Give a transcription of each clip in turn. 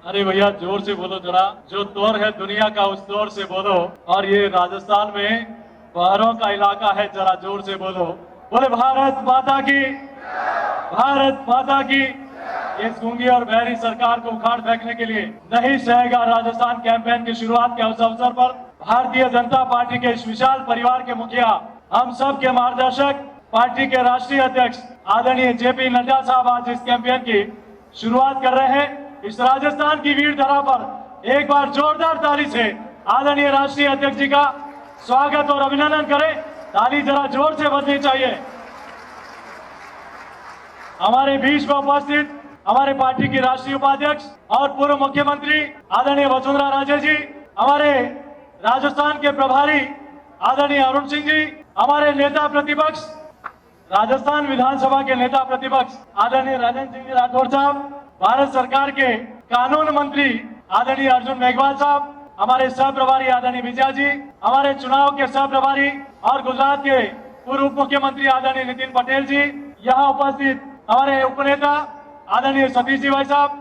अरे भैया जोर से बोलो जरा, जो दौर है दुनिया का उस दौर से बोलो। और ये राजस्थान में पहाड़ों का इलाका है, जरा जोर से बोलो। बोले भारत माता की, भारत माता की। इस गूंगी और बहरी सरकार को उखाड़ फेंकने के लिए नहीं सहेगा राजस्थान कैंपेन की शुरुआत के उस अवसर पर भारतीय जनता पार्टी के इस विशाल परिवार के मुखिया, हम सब के मार्गदर्शक, पार्टी के राष्ट्रीय अध्यक्ष आदरणीय जेपी नड्डा साहब आज इस कैंपेन की शुरुआत कर रहे हैं। इस राजस्थान की वीर धरा पर एक बार जोरदार ताली से आदरणीय राष्ट्रीय अध्यक्ष जी का स्वागत और अभिनंदन करें। ताली जरा जोर से बजनी चाहिए। हमारे बीच में उपस्थित हमारे पार्टी की राष्ट्रीय उपाध्यक्ष और पूर्व मुख्यमंत्री आदरणीय वसुंधरा राजे जी, हमारे राजस्थान के प्रभारी आदरणीय अरुण सिंह जी, हमारे नेता प्रतिपक्ष राजस्थान विधानसभा के नेता प्रतिपक्ष आदरणीय राजेंद्र सिंह राठौर साहब, भारत सरकार के कानून मंत्री आदरणीय अर्जुन मेघवाल साहब, हमारे सह प्रभारी आदरणीय विजया जी, हमारे चुनाव के सह प्रभारी और गुजरात के पूर्व उप मुख्यमंत्री आदरणीय नितिन पटेल जी, यहाँ उपस्थित हमारे उपनेता आदरणीय सतीश जी भाई साहब,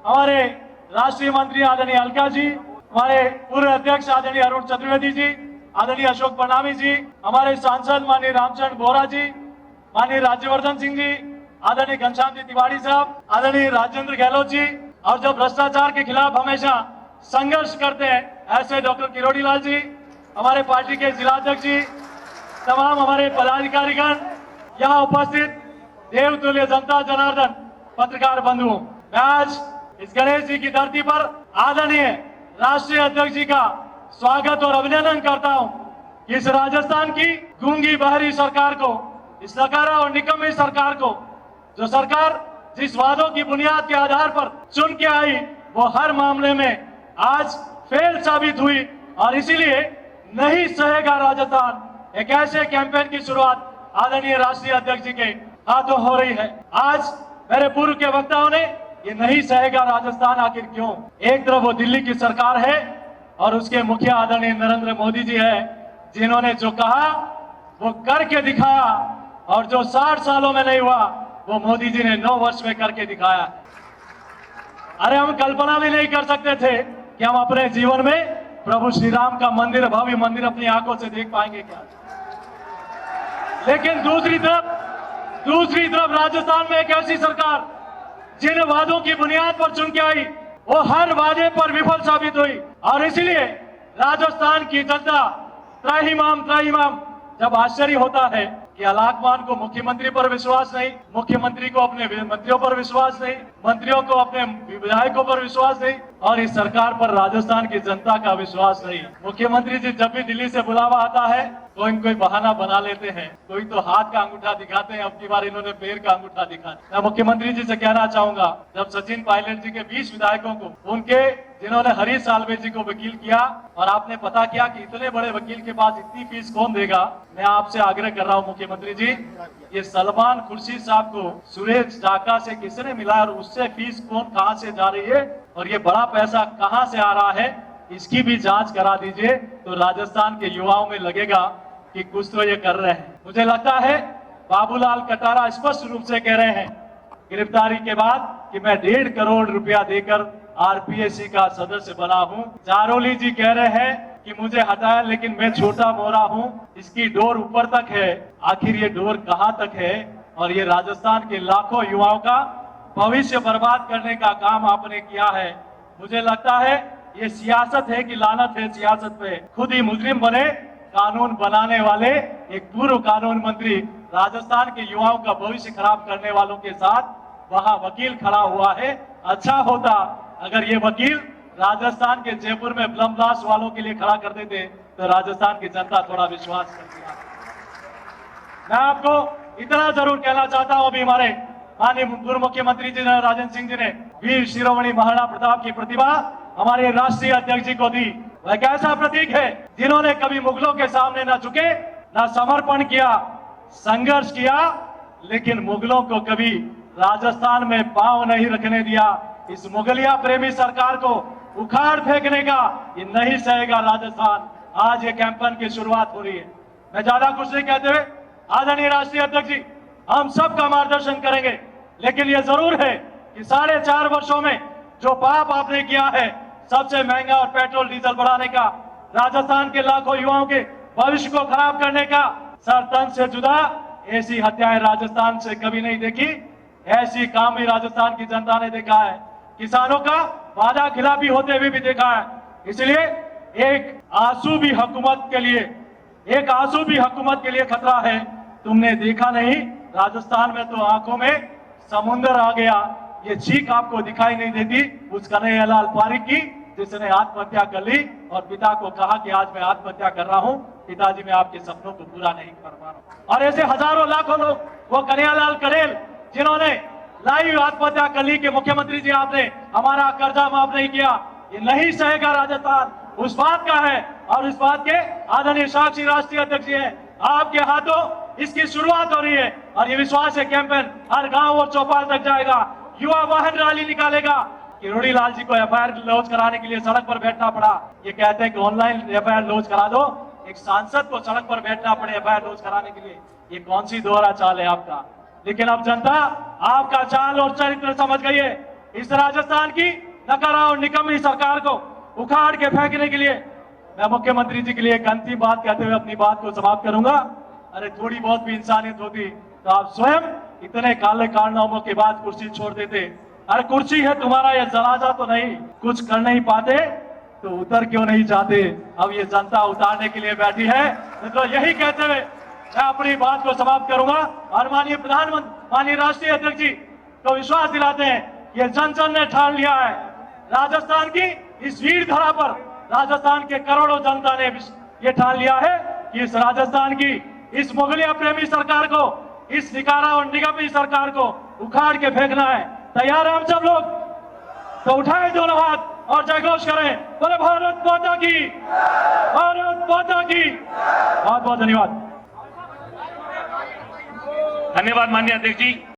हमारे राष्ट्रीय मंत्री आदरणीय अलका जी, हमारे पूर्व अध्यक्ष आदरणीय अरुण चतुर्वेदी जी, आदरणीय अशोक प्रणामी जी, हमारे सांसद माननीय रामचंद्र बोरा जी, माननीय राज्यवर्धन सिंह जी, आदरणीय घनश्याम जी तिवारी साहब, आदरणीय राजेंद्र गहलोत जी, और जो भ्रष्टाचार के खिलाफ हमेशा संघर्ष करते हैं ऐसे डॉक्टर किरोड़ी लाल जी, हमारे पार्टी के जिलाध्यक्ष जी, तमाम हमारे पदाधिकारीगण, यहाँ उपस्थित देवतुल्य जनता जनार्दन पत्रकार बंधुओं, मैं आज इस गणेश जी की धरती पर आदरणीय राष्ट्रीय अध्यक्ष जी का स्वागत और अभिनंदन करता हूं कि इस राजस्थान की गूंगी बहरी सरकार को, इस नकारा और निकम्मी सरकार को, जो सरकार जिस वादों की बुनियाद के आधार पर चुन के आई वो हर मामले में आज फेल साबित हुई और इसीलिए नहीं सहेगा राजस्थान। एक ऐसे कैंपेन की शुरुआत आदरणीय राष्ट्रीय अध्यक्ष जी के हाथों हो रही है। आज मेरे पूर्व के वक्ताओं ने ये नहीं सहेगा राजस्थान आखिर क्यों, एक तरफ वो दिल्ली की सरकार है और उसके मुखिया आदरणीय नरेंद्र मोदी जी है, जिन्होंने जो कहा वो करके दिखाया और जो 60 सालों में नहीं हुआ वो मोदी जी ने 9 वर्ष में करके दिखाया। अरे हम कल्पना भी नहीं कर सकते थे कि हम अपने जीवन में प्रभु श्री राम का मंदिर, भव्य मंदिर अपनी आंखों से देख पाएंगे क्या। लेकिन दूसरी तरफ राजस्थान में एक ऐसी सरकार जिन वादों की बुनियाद पर चुन के आई वो हर वादे पर विफल साबित हुई और इसलिए राजस्थान की जनता त्राहिमाम। जब आश्चर्य होता है कि अलाकमान को मुख्यमंत्री पर विश्वास नहीं, मुख्यमंत्री को अपने मंत्रियों पर विश्वास नहीं, मंत्रियों को अपने विधायकों पर विश्वास नहीं और इस सरकार पर राजस्थान की जनता का विश्वास नहीं। मुख्यमंत्री जी जब भी दिल्ली से बुलावा आता है तो इनको बहाना बना लेते हैं, कोई तो हाथ का अंगूठा दिखाते हैं, अब की बार इन्होंने पैर का अंगूठा दिखा। मैं मुख्यमंत्री जी से कहना चाहूंगा, जब सचिन पायलट जी के 20 विधायकों को उनके जिन्होंने हरीश साल्वे जी को वकील किया और आपने पता किया कि इतने बड़े वकील के पास इतनी फीस कौन देगा, मैं आपसे आग्रह कर रहा हूं मुख्यमंत्री जी, ये सलमान खुर्शीद साहब को सुरेश ढाका से किसने मिला और उससे फीस कौन कहां से जा रही है और ये बड़ा पैसा कहां से आ रहा है, इसकी भी जांच करा दीजिए तो राजस्थान के युवाओं में लगेगा कि कुछ तो ये कर रहे हैं। मुझे लगता है बाबूलाल कटारा स्पष्ट रूप से कह रहे हैं गिरफ्तारी के बाद कि मैं 1.5 करोड़ रुपया देकर आरपीएससी का सदस्य बना हूं। जारोली जी कह रहे हैं कि मुझे हटाया लेकिन मैं छोटा मोरा हूं, इसकी डोर ऊपर तक है, आखिर ये डोर कहां तक है। और ये राजस्थान के लाखों युवाओं का भविष्य बर्बाद करने का काम आपने किया है। मुझे लगता है ये सियासत है कि लानत है सियासत पे। खुद ही मुजरिम बने कानून बनाने वाले एक पूर्व कानून मंत्री राजस्थान के युवाओं का भविष्य खराब करने वालों के साथ वहां वकील खड़ा हुआ है। अच्छा होता अगर ये वकील राजस्थान के जयपुर में बम ब्लास्ट वालों के लिए खड़ा कर देते तो राजस्थान की जनता थोड़ा विश्वास करती है। मैं आपको इतना जरूर कहना चाहता हूं, अभी हमारे माननीय पूर्व मुख्यमंत्री जी ने, राजेंद्र सिंह जी ने वीर शिरोमणि महाराणा प्रताप की प्रतिभा हमारे राष्ट्रीय अध्यक्ष जी को दी। वह एक ऐसा प्रतीक है जिन्होंने कभी मुगलों के सामने न झुके, न समर्पण किया, संघर्ष किया, लेकिन मुगलों को कभी राजस्थान में पांव नहीं रखने दिया। इस मुगलिया प्रेमी सरकार को उखाड़ फेंकने का ये नहीं सहेगा राजस्थान। आज ये कैंपेन की शुरुआत हो रही है। मैं ज्यादा कुछ नहीं कहते हुए आदरणीय राष्ट्रीय अध्यक्ष जी, हम सबका मार्गदर्शन करेंगे, लेकिन ये जरूर है कि 4.5 वर्षों में जो पाप आपने किया है, सबसे महंगा और पेट्रोल डीजल बढ़ाने का, राजस्थान के लाखों युवाओं के भविष्य को खराब करने का, सर तन से जुदा ऐसी हत्याएं राजस्थान से कभी नहीं देखी। ऐसी काम भी राजस्थान की जनता ने देखा है, किसानों का वादा खिलाफी होते हुए भी देखा है। इसलिए एक आंसू भी हुकूमत के लिए खतरा है। तुमने देखा नहीं, राजस्थान में तो आंखों में समुंदर आ गया। ये चीख आपको दिखाई नहीं देती उस कन्हैयालाल पारीक की, जिसने आत्महत्या कर ली और पिता को कहा कि आज मैं आत्महत्या कर रहा हूं, पिताजी मैं आपके सपनों को पूरा नहीं कर पा रहा। और ऐसे हजारों लाखों लोग, वो कन्हैयालाल करेल जिन्होंने लाइव आत्महत्या कर ली कि मुख्यमंत्री जी आपने हमारा कर्जा माफ नहीं किया, ये नहीं सहेगा राजस्थान, उस बात का है। और इस बात के आदरणीय साक्षी राष्ट्रीय अध्यक्ष जी हैं, आपके हाथों इसकी शुरुआत हो रही है और ये विश्वास है कैंपेन हर गांव और चौपाल तक जाएगा। युवा वाहन रैली निकालेगा कि रोड़ीलाल जी को एफआईआर लॉन्च कराने के लिए सड़क पर बैठना पड़ा। ये कहते हैं कि ऑनलाइन एफआईआर लॉन्च करा दो, एक सांसद को सड़क पर बैठना पड़े एफआईआर लॉन्च कराने के लिए, ये कौन सी दोहरा चाल है आपका। लेकिन अब जनता आपका चाल और चरित्र समझ गई है। इस राजस्थान की नकारा और निकम्मी सरकार को उखाड़ के फेंकने के लिए मैं मुख्यमंत्री जी के लिए एक अंतिम बात कहते हुए अपनी बात को समाप्त करूंगा। अरे थोड़ी बहुत भी इंसानियत होती तो आप स्वयं इतने काले कारनामों के बाद कुर्सी छोड़ देते। अरे कुर्सी है तुम्हारा, ये जनाजा तो नहीं, कुछ कर नहीं पाते तो उतर क्यों नहीं जाते। अब ये जनता उतारने के लिए बैठी है। तो यही कहते हुए मैं अपनी बात को समाप्त करूंगा और माननीय प्रधानमंत्री, माननीय राष्ट्रीय अध्यक्ष जी को विश्वास दिलाते हैं, ये जन जन ने ठान लिया है। राजस्थान की इस वीर धरा पर राजस्थान के करोड़ों जनता ने ये ठान लिया है कि इस राजस्थान की इस मुगलिया प्रेमी सरकार को, इस निकारा और निगमी सरकार को उखाड़ के फेंकना है। तैयार है हम सब लोग? तो उठाए दोनों हाथ और जयघोष करें, बोले भारत माता की, भारत माता की। बहुत बहुत धन्यवाद। धन्यवाद माननीय अध्यक्ष जी।